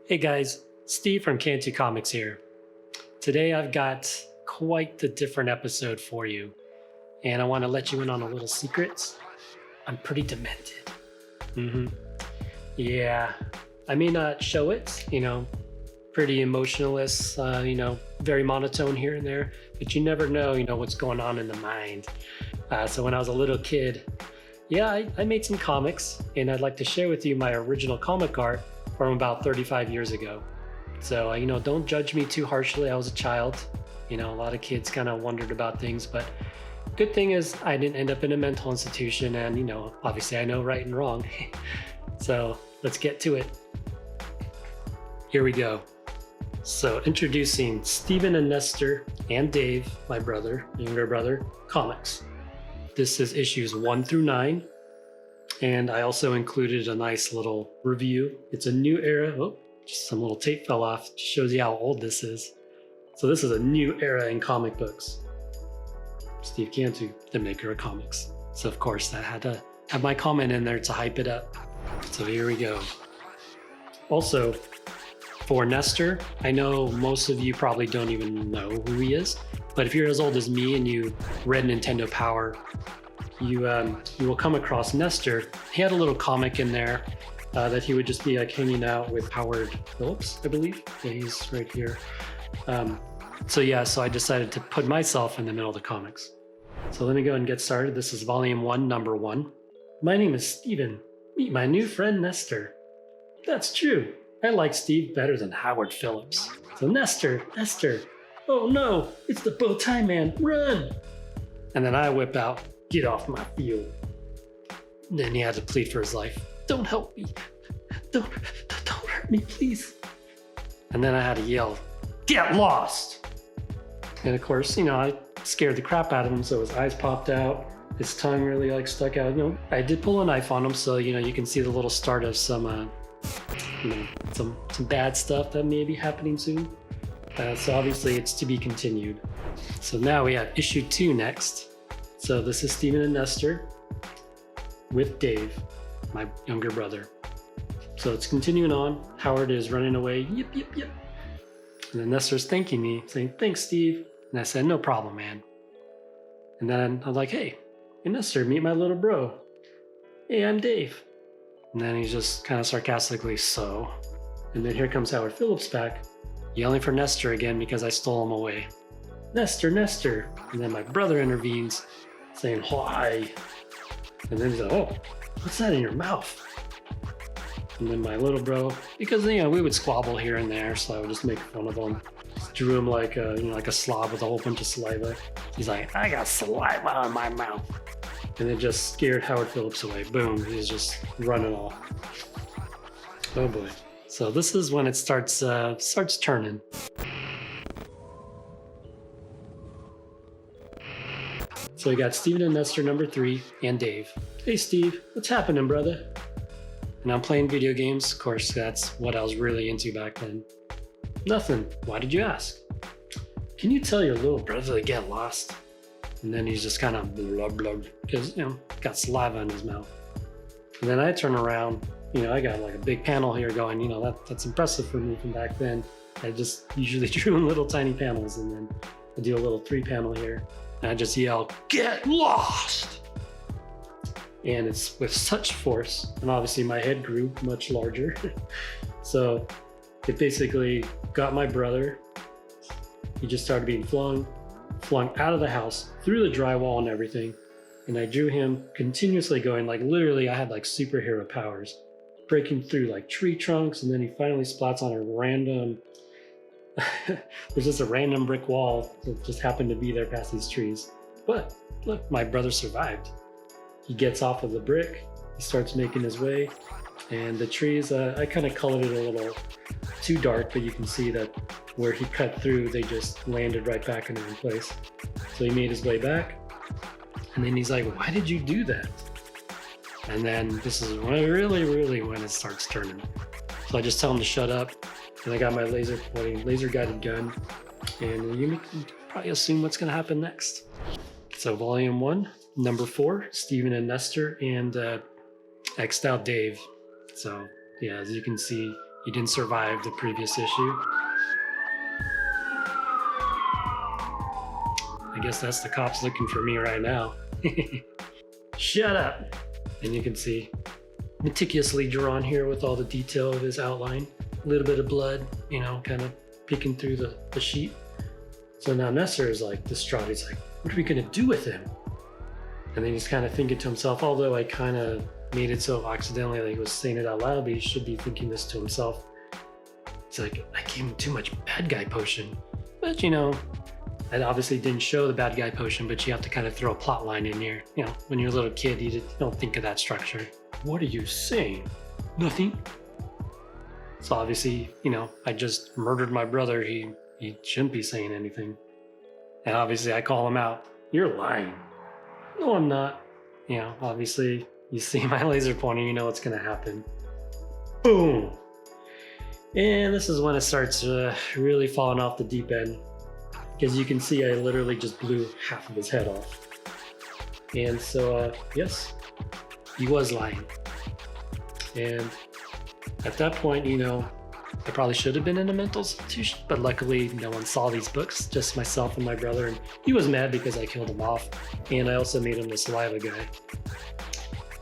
Hey guys, Steve from Cantu Comics here. Today I've got quite the different episode for you, and I want to let you in on a little secret. I'm pretty demented. Yeah, I may not show it, pretty emotionless, very monotone here and there, but you never know, what's going on in the mind. So when I was a little kid, yeah, I made some comics, and I'd like to share with you my original comic art from about 35 years ago. So, don't judge me too harshly. I was a child. A lot of kids kind of wondered about things, but good thing is I didn't end up in a mental institution, and, obviously I know right and wrong. So let's get to it. Here we go. So introducing Stephen and Nestor and Dave, my younger brother, comics. This is issues 1 through 9. And I also included a nice little review. It's a new era. Oh, just some little tape fell off. Just shows you how old this is. So this is a new era in comic books. Steve Cantu, the maker of comics. So of course I had to have my comment in there to hype it up. So here we go. Also, for Nestor, I know most of you probably don't even know who he is, but if you're as old as me and you read Nintendo Power, you will come across Nestor. He had a little comic in there that he would just be like hanging out with Howard Phillips, I believe. Yeah, he's right here. So I decided to put myself in the middle of the comics. So let me go and get started. This is volume 1, number 1. My name is Steven. Meet my new friend Nestor. That's true. I like Steve better than Howard Phillips. So Nestor. Oh no, it's the bow tie man, run! And then I whip out, get off my field. Then he had to plead for his life. Don't help me. Don't hurt me, please. And then I had to yell, get lost! And of course, I scared the crap out of him, so his eyes popped out. His tongue really stuck out. I did pull a knife on him, so you can see the little start of some bad stuff that may be happening soon. So obviously it's to be continued. So now we have issue 2 next. So this is Stephen and Nestor with Dave, my younger brother. So it's continuing on. Howard is running away. Yip. And then Nestor's thanking me, saying, thanks, Steve. And I said, no problem, man. And then I'm like, hey, Nestor, meet my little bro. Hey, I'm Dave. And then he's just kind of sarcastically, so. And then here comes Howard Phillips back, yelling for Nestor again because I stole him away. Nestor. And then my brother intervenes, saying, why? And then he's like, oh, what's that in your mouth? And then my little bro, because, we would squabble here and there, so I would just make fun of him. Drew him like a slob with a whole bunch of saliva. He's like, I got saliva on my mouth. And it just scared Howard Phillips away. Boom, he's just running off. Oh boy. So this is when it starts turning. So we got Stephen and Nestor number 3 and Dave. Hey Steve, what's happening, brother? And I'm playing video games. Of course, that's what I was really into back then. Nothing. Why did you ask? Can you tell your little brother to get lost? And then he's just kind of blah, because, got saliva in his mouth. And then I turn around, I got like a big panel here going, that's impressive for me from back then. I just usually drew in little tiny panels, and then I do a little 3 panel here. And I just yell, get lost! And it's with such force, and obviously my head grew much larger. So it basically got my brother. He just started being flung out of the house, through the drywall and everything. And I drew him continuously going, like literally I had like superhero powers, breaking through like tree trunks, and then he finally splats on a random, there's just a random brick wall that just happened to be there past these trees. But look, my brother survived. He gets off of the brick, he starts making his way, and the trees, I kind of colored it a little too dark, but you can see that where he cut through, they just landed right back in their place. So he made his way back, and then he's like, why did you do that? And then this is really when it starts turning. So I just tell him to shut up, and I got my laser guided gun, and you can probably assume what's gonna happen next. So volume 1, number 4, Stephen and Nestor, and X'd out Dave. So yeah, as you can see, He didn't survive the previous issue. I guess that's the cops looking for me right now. Shut up! And you can see meticulously drawn here with all the detail of his outline. A little bit of blood, you know, kind of peeking through the sheet. So now Nestor is like distraught. He's like, what are we gonna do with him? And then he's kind of thinking to himself, although I kind of made it so accidentally that he was saying it out loud, but he should be thinking this to himself. It's like, I gave him too much bad guy potion. But you know, I obviously didn't show the bad guy potion, but you have to kind of throw a plot line in here. You know, when you're a little kid, you don't think of that structure. What are you saying? Nothing. So obviously, you know, I just murdered my brother. He shouldn't be saying anything. And obviously I call him out. You're lying. No, I'm not. You know, obviously you see my laser pointer, you know what's gonna happen. Boom. And this is when it starts really falling off the deep end. Because you can see I literally just blew half of his head off. And so, yes, he was lying. And at that point, you know, I probably should have been in a mental institution, but luckily no one saw these books, just myself and my brother. And he was mad because I killed him off. And I also made him the saliva guy.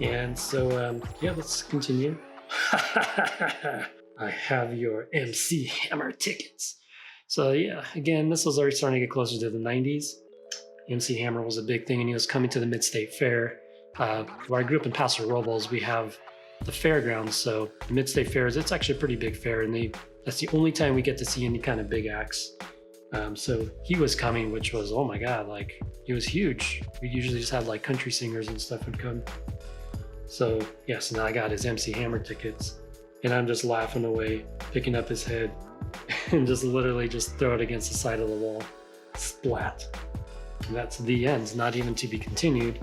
And so, yeah, let's continue. I have your MC Hammer tickets. So yeah, again, this was already starting to get closer to the 90s. MC Hammer was a big thing, and he was coming to the Mid-State Fair. Where I grew up in Paso Robles, we have the fairgrounds. So the Mid-State Fair it's actually a pretty big fair, and that's the only time we get to see any kind of big acts. So he was coming, which was, oh my God, like he was huge. We usually just had like country singers and stuff would come. So yes, now I got his MC Hammer tickets, and I'm just laughing away, picking up his head, and just literally just throw it against the side of the wall. Splat. And that's the end, not even to be continued.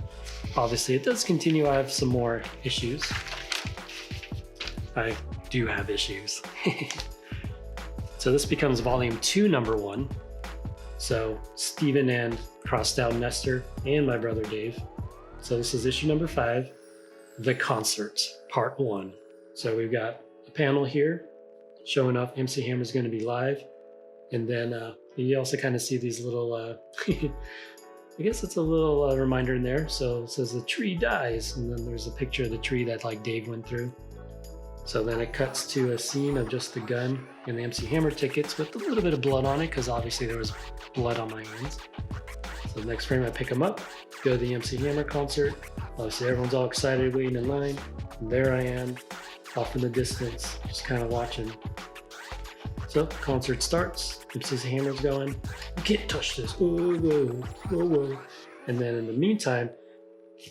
Obviously, it does continue. I have some more issues. I do have issues. So this becomes volume 2, number 1. So Stephen and crossed out Nestor and my brother Dave. So this is issue number 5, The Concert, part 1. So we've got a panel here showing off MC Hammer's going to be live. And then you also kind of see these little, I guess it's a little reminder in there. So it says the tree dies. And then there's a picture of the tree that like Dave went through. So then it cuts to a scene of just the gun and the MC Hammer tickets with a little bit of blood on it, because obviously there was blood on my hands. So the next frame I pick them up, go to the MC Hammer concert. Obviously everyone's all excited, waiting in line. And there I am, off in the distance, just kind of watching. So concert starts, MC Hammer's going, you can't touch this, whoa, whoa, whoa, whoa. And then in the meantime,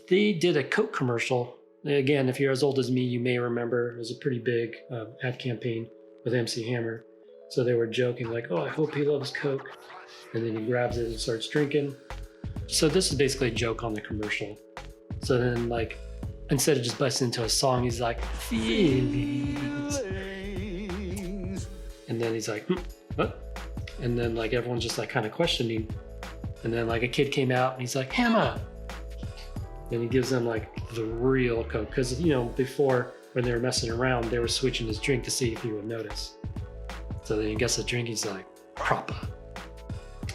they did a Coke commercial. Again, if you're as old as me, you may remember it was a pretty big ad campaign with MC Hammer. So they were joking like, oh, I hope he loves Coke. And then he grabs it and starts drinking. So this is basically a joke on the commercial. So then like, instead of just busting into a song, he's like, feelings. And then he's like, what? And then like everyone's just like kind of questioning. And then like a kid came out and he's like, Hammer. And he gives them like the real Coke. Because, you know, before when they were messing around, they were switching his drink to see if he would notice. So then he gets the drink, he's like, proper.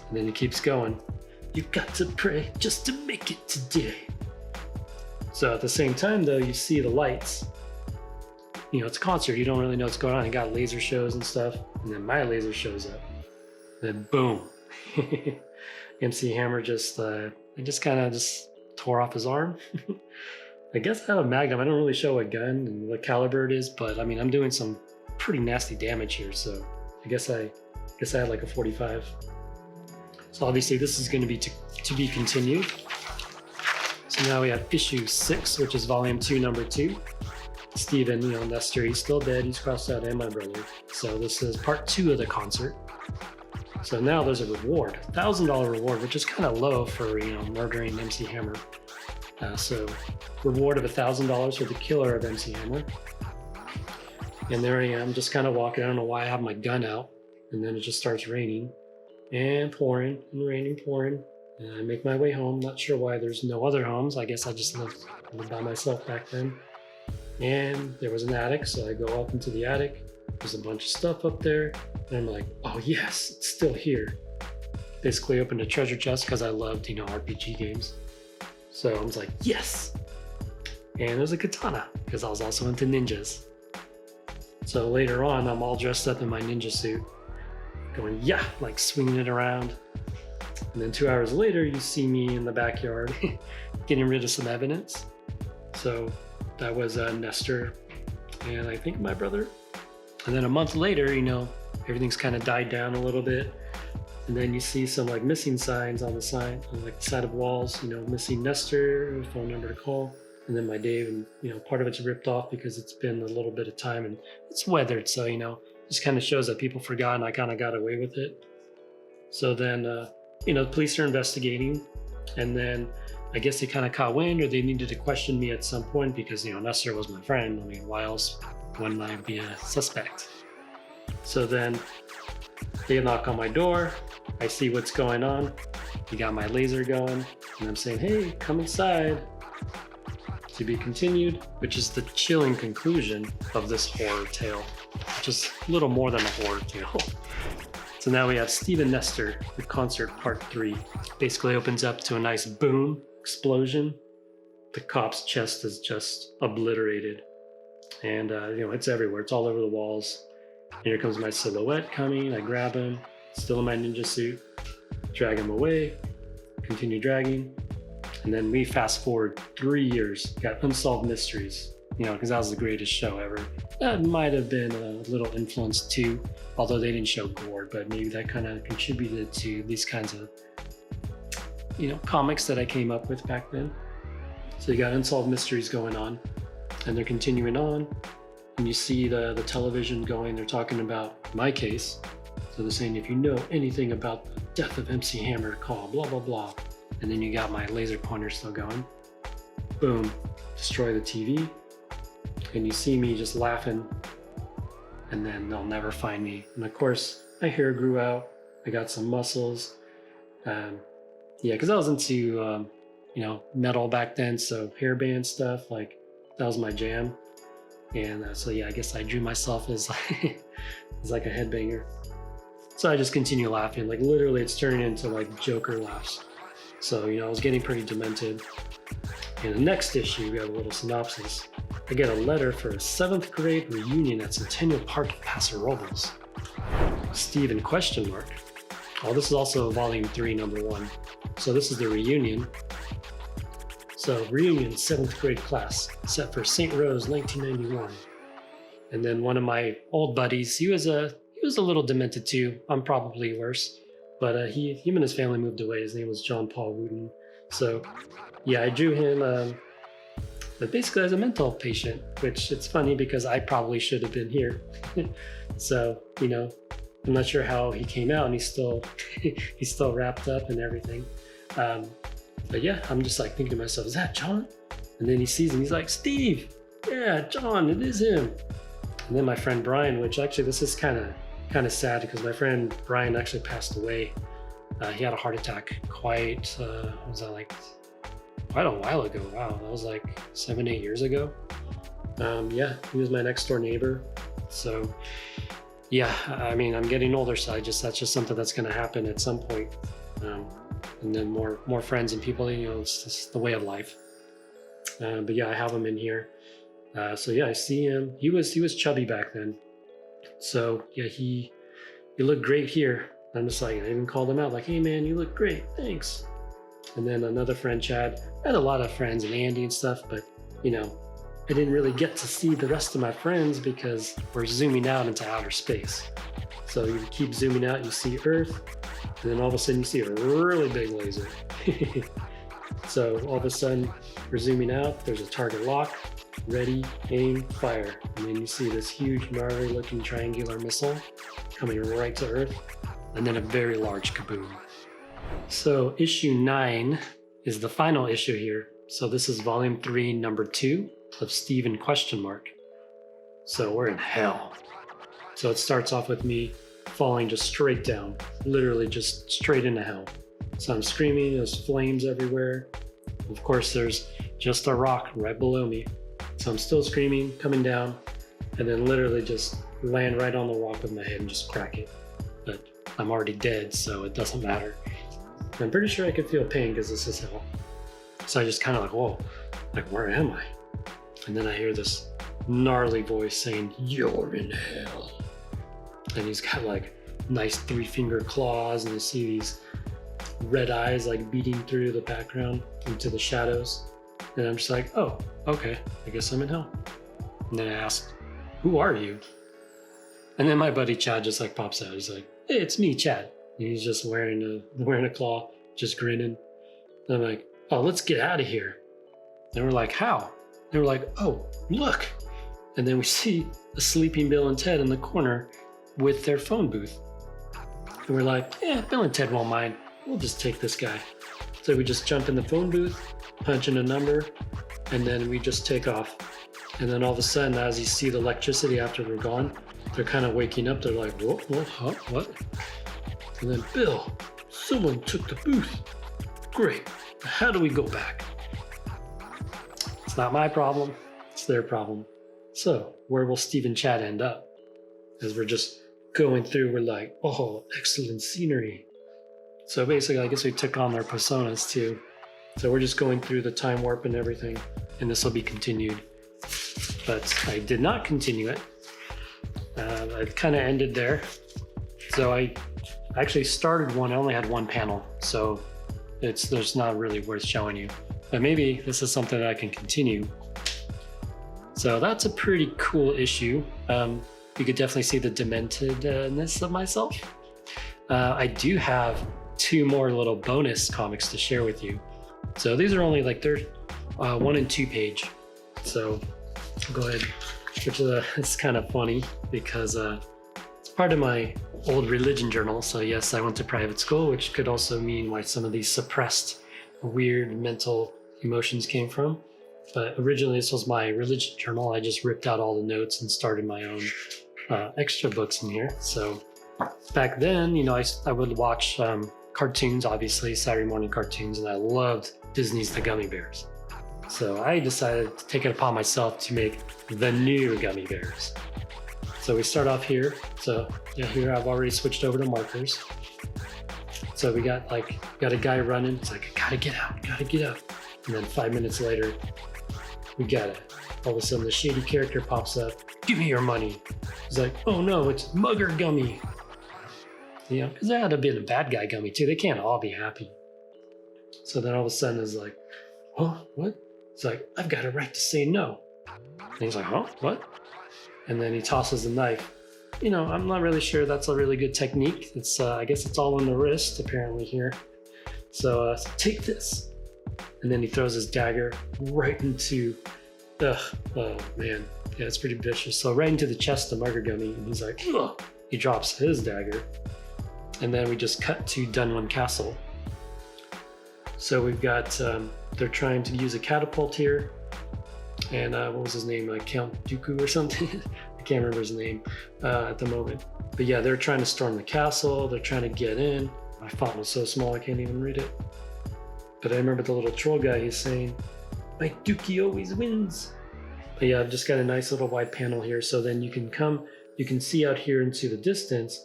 And then he keeps going. You've got to pray just to make it today. So at the same time though, you see the lights. You know, it's a concert, you don't really know what's going on. You got laser shows and stuff. And then my laser shows up. And then boom. MC Hammer just kind of tore off his arm. I guess I have a Magnum. I don't really show a gun and what caliber it is, but I mean, I'm doing some pretty nasty damage here. So I guess I had like a 45. So obviously this is going to be to be continued. So now we have issue 6, which is volume 2, number 2. Stephen, you know, Nestor, he's still dead. He's crossed out, and my brother. So this is part 2 of the concert. So now there's a reward, $1,000 reward, which is kind of low for, you know, murdering MC Hammer. So reward of $1,000 for the killer of MC Hammer. And there I am, just kind of walking. I don't know why I have my gun out. And then it just starts raining and pouring and raining, pouring. And I make my way home. Not sure why there's no other homes. I guess I just lived by myself back then. And there was an attic, so I go up into the attic. There's a bunch of stuff up there. And I'm like, oh yes, it's still here. Basically opened a treasure chest because I loved, RPG games. So I was like, yes. And there's a katana because I was also into ninjas. So later on, I'm all dressed up in my ninja suit, going, yeah, like swinging it around. And then 2 hours later, you see me in the backyard getting rid of some evidence. So that was Nestor and I think my brother. And then a month later, everything's kind of died down a little bit. And then you see some like missing signs on the side, on like the side of walls, missing Nestor, phone number to call. And then my Dave, and part of it's ripped off because it's been a little bit of time and it's weathered. So, just kind of shows that people forgot and I kind of got away with it. So then, the police are investigating. And then I guess they kind of caught wind or they needed to question me at some point because, Nestor was my friend. I mean, why else wouldn't I be a suspect? So then they knock on my door. I see what's going on. You got my laser going. And I'm saying, hey, come inside. To be continued, which is the chilling conclusion of this horror tale, which is a little more than a horror tale. So now we have Steve and Nestor, the concert part 3. Basically opens up to a nice boom, explosion. The cop's chest is just obliterated. And, it's everywhere. It's all over the walls. And here comes my silhouette coming. I grab him, still in my ninja suit, drag him away, continue dragging. And then we fast forward 3 years, got Unsolved Mysteries, because that was the greatest show ever. That might have been a little influence too, although they didn't show gore, but maybe that kind of contributed to these kinds of, comics that I came up with back then. So you got Unsolved Mysteries going on, and they're continuing on, and you see the television going, they're talking about my case. So they're saying, if you know anything about the death of MC Hammer, call blah, blah, blah. And then you got my laser pointer still going. Boom, destroy the TV. And you see me just laughing. And then they'll never find me. And of course, my hair grew out. I got some muscles. Because I was into, metal back then. So hairband stuff, like that was my jam. And I guess I drew myself as like a headbanger. So I just continue laughing. Like literally it's turning into like Joker laughs. So, I was getting pretty demented. In the next issue, we have a little synopsis. I get a letter for a 7th grade reunion at Centennial Park in Paso Robles. Steve in question mark. Oh, this is also volume 3, number 1. So this is the reunion. So reunion 7th grade class set for St. Rose 1991. And then one of my old buddies, he was a little demented too. I'm probably worse. But him and his family moved away. His name was John Paul Wooten. So, I drew him but basically as a mental patient, which it's funny because I probably should have been here. So, I'm not sure how he came out and he's still wrapped up and everything. But yeah, I'm just like thinking to myself, is that John? And then he sees him, he's like, Steve, yeah, John, it is him. And then my friend Brian, which actually this is kind of sad because my friend Brian actually passed away. He had a heart attack quite a while ago. Wow, that was like 7-8 years ago. He was my next door neighbor. So I'm getting older, so that's just something that's going to happen at some point. And then more friends and people, it's just the way of life. I have him in here. I see him. He was chubby back then. So he looked great here. I'm just like, I even called him out like, hey man, you look great, thanks. And then another friend, Chad. I had a lot of friends and Andy and stuff, but I didn't really get to see the rest of my friends because we're zooming out into outer space. So you keep zooming out, you see Earth, and then all of a sudden you see a really big laser. So all of a sudden we're zooming out, there's a target lock, ready, aim, fire. And then you see this huge, gnarly looking triangular missile coming right to Earth, and then a very large kaboom. So issue 9 is the final issue here. So this is volume 3, number 2 of Steve in question mark. So we're in hell. So it starts off with me falling just straight down, literally just straight into hell. So I'm screaming, there's flames everywhere. Of course, there's just a rock right below me. So I'm still screaming, coming down, and then literally just land right on the rock with my head and just crack it. But I'm already dead, so it doesn't matter. I'm pretty sure I could feel pain because this is hell. So I just kind of like, whoa, like where am I? And then I hear this gnarly voice saying, "You're in hell." And he's got like nice 3-finger claws, and you see these red eyes like beating through the background into the shadows. And I'm just like, oh, okay, I guess I'm in hell. And then I asked, "Who are you?" And then my buddy Chad just like pops out. He's like, "Hey, it's me, Chad." And he's just wearing a claw, just grinning. And I'm like, "Oh, let's get out of here." And we're like, "How?" And we're like, "Oh, look." And then we see a sleeping Bill and Ted in the corner with their phone booth. And we're like, "Yeah, Bill and Ted won't mind. We'll just take this guy." So we just jump in the phone booth, punch in a number, and then we just take off. And then all of a sudden, as you see the electricity after we're gone, they're kind of waking up. They're like, "What? Huh? What?" And then, "Bill, someone took the booth." "Great. How do we go back?" It's not my problem. It's their problem. So where will Steve and Chad end up? As we're just going through, we're like, "Oh, excellent scenery." So basically, I guess we took on their personas too. So we're just going through the time warp and everything, and this will be continued. But I did not continue it. I kind of ended there. So I actually started one. I only had one panel, so there's not really worth showing you. But maybe this is something that I can continue. So that's a pretty cool issue. You could definitely see the dementedness of myself. I do have 2 more little bonus comics to share with you. So these are only like, they're 1 and 2 page. So I'll go ahead, it's kind of funny because it's part of my old religion journal. So yes, I went to private school, which could also mean why some of these suppressed, weird mental emotions came from. But originally this was my religion journal. I just ripped out all the notes and started my own extra books in here. So back then, I would watch cartoons, obviously, Saturday morning cartoons, and I loved Disney's The Gummi Bears. So I decided to take it upon myself to make the new Gummi Bears. So we start off here. So yeah, here I've already switched over to markers. So we got a guy running. It's like, gotta get out. And then 5 minutes later, we got it. All of a sudden, the shady character pops up. "Give me your money." He's like, "Oh no, it's Mugger Gummi." Because that had to be a bad guy Gummi too. They can't all be happy. So then all of a sudden, it's like, "Huh? What?" It's like, "I've got a right to say no." And he's like, "Huh? What?" And then he tosses the knife. I'm not really sure that's a really good technique. I guess it's all on the wrist apparently here. So take this. And then he throws his dagger right into, oh man, yeah, it's pretty vicious. So right into the chest of Mugger Gummi, and he's like, ugh. He drops his dagger. And then we just cut to Dunwin Castle. So we've got, they're trying to use a catapult here. And what was his name? Count Dooku or something? I can't remember his name at the moment. But yeah, they're trying to storm the castle. They're trying to get in. My font was so small I can't even read it. But I remember the little troll guy, he's saying, "My Dookie always wins." But yeah, I've just got a nice little wide panel here. So then you can see out here into the distance,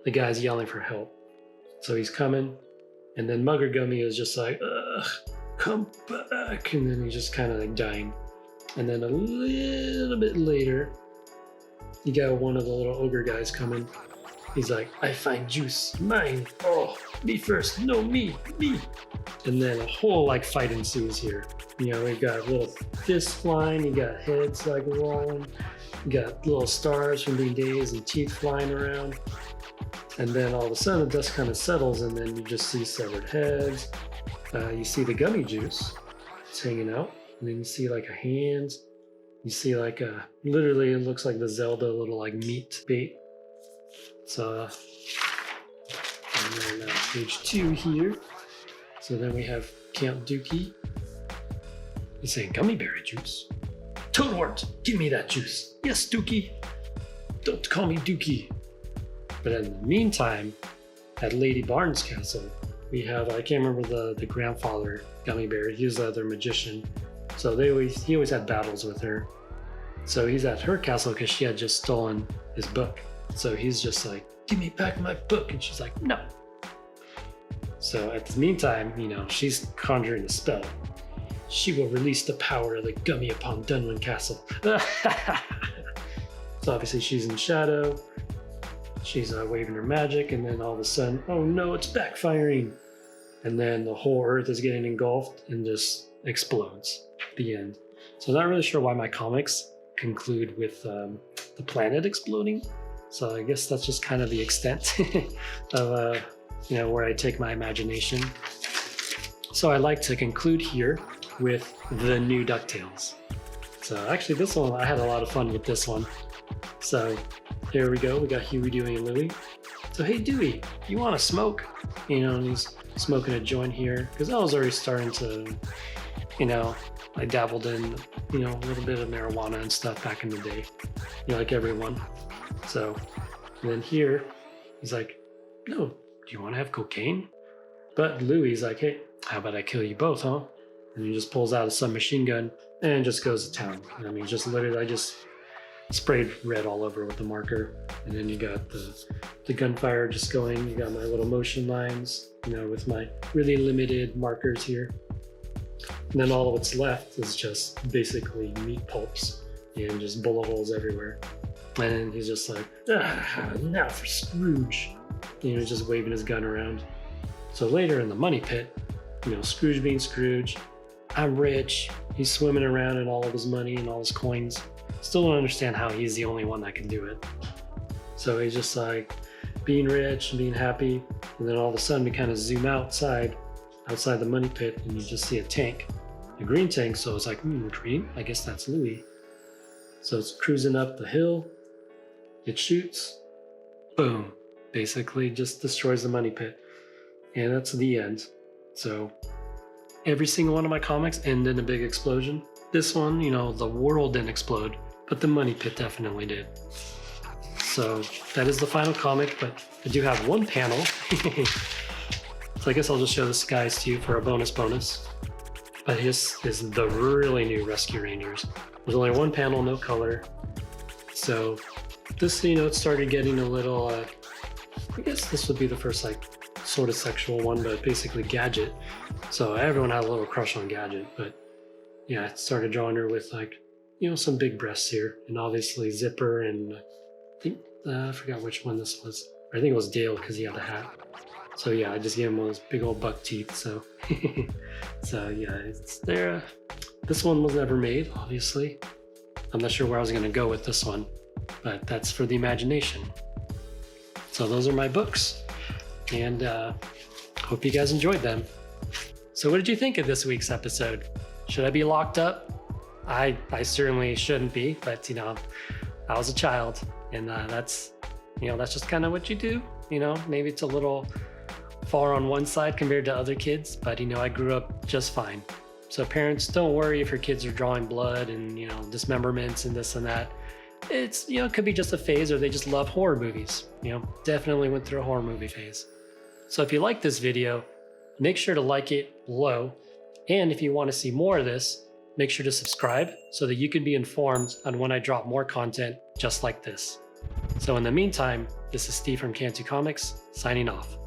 the guy's yelling for help. So he's coming. And then Mugger Gummi is just like, "Ugh, come back." And then he's just kind of like dying. And then a little bit later, you got one of the little ogre guys coming. He's like, "I find juice, mine. Oh, me first. No, me. And then a whole fight ensues here. We've got little fists flying. You got heads rolling. You got little stars from being dazed and teeth flying around. And then all of a sudden, the dust kind of settles, and then you just see severed heads. You see the gummy juice. It's hanging out. And then you see a hand. You see literally it looks like the Zelda little meat bait. So, and then page 2 here. So then we have Count Dookie. He's saying, "Gummy berry juice." "Toadwort, give me that juice." "Yes, Dookie." "Don't call me Dookie." But in the meantime, at Lady Barnes' castle, we have, I can't remember the grandfather Gummy Bear. He was their magician. So he always had battles with her. So he's at her castle because she had just stolen his book. So he's just like, give me back my book. And she's like, no. So at the meantime, she's conjuring a spell. She will release the power of the Gummi upon Dunwin Castle. So obviously she's in shadow. She's waving her magic, and then all of a sudden, oh no, it's backfiring. And then the whole earth is getting engulfed and just explodes. The end. So I'm not really sure why my comics conclude with the planet exploding. So I guess that's just kind of the extent of where I take my imagination. So I like to conclude here with the new Ducktales. So actually this one, I had a lot of fun with this one. So here we go. We got Huey, Dewey, and Louie. So hey Dewey, you want to smoke? And he's smoking a joint here because I was already starting to, I dabbled in, a little bit of marijuana and stuff back in the day, like everyone. So then here, he's like, no, do you want to have cocaine? But Louie's like, hey, how about I kill you both, huh? And he just pulls out a submachine gun and just goes to town. I just sprayed red all over with the marker. And then you got the gunfire just going. You got my little motion lines, with my really limited markers here. And then all what's left is just basically meat pulps and just bullet holes everywhere. And he's just like, now for Scrooge. Just waving his gun around. So later in the money pit, Scrooge being Scrooge, I'm rich. He's swimming around in all of his money and all his coins. Still don't understand how he's the only one that can do it. So he's just like being rich and being happy. And then all of a sudden we kind of zoom outside the money pit, and you just see a tank, a green tank. So it's like, green, I guess that's Louis. So it's cruising up the hill. It shoots, boom, basically just destroys the money pit. And that's the end. So every single one of my comics end in a big explosion. This one, the world didn't explode, but the money pit definitely did. So that is the final comic, but I do have one panel. So I guess I'll just show this guys to you for a bonus. But this is the really new Rescue Rangers. There's only one panel, no color. So this, it started getting a little, I guess this would be the first sort of sexual one, but basically Gadget. So everyone had a little crush on Gadget, but yeah, it started drawing her with some big breasts here, and obviously Zipper, and I forgot which one this was. I think it was Dale because he had the hat. So yeah, I just gave him one of those big old buck teeth. So, so yeah, it's there. This one was never made, obviously. I'm not sure where I was going to go with this one, but that's for the imagination. So those are my books, and hope you guys enjoyed them. So what did you think of this week's episode? Should I be locked up? I certainly shouldn't be, but I was a child, and that's just kind of what you do. Maybe it's a little far on one side compared to other kids, but I grew up just fine. So parents, don't worry if your kids are drawing blood and dismemberments and this and that. It's it could be just a phase, or they just love horror movies. Definitely went through a horror movie phase. So if you like this video, make sure to like it below. And if you want to see more of this, make sure to subscribe so that you can be informed on when I drop more content just like this. So in the meantime, this is Steve from Cantu Comics, signing off.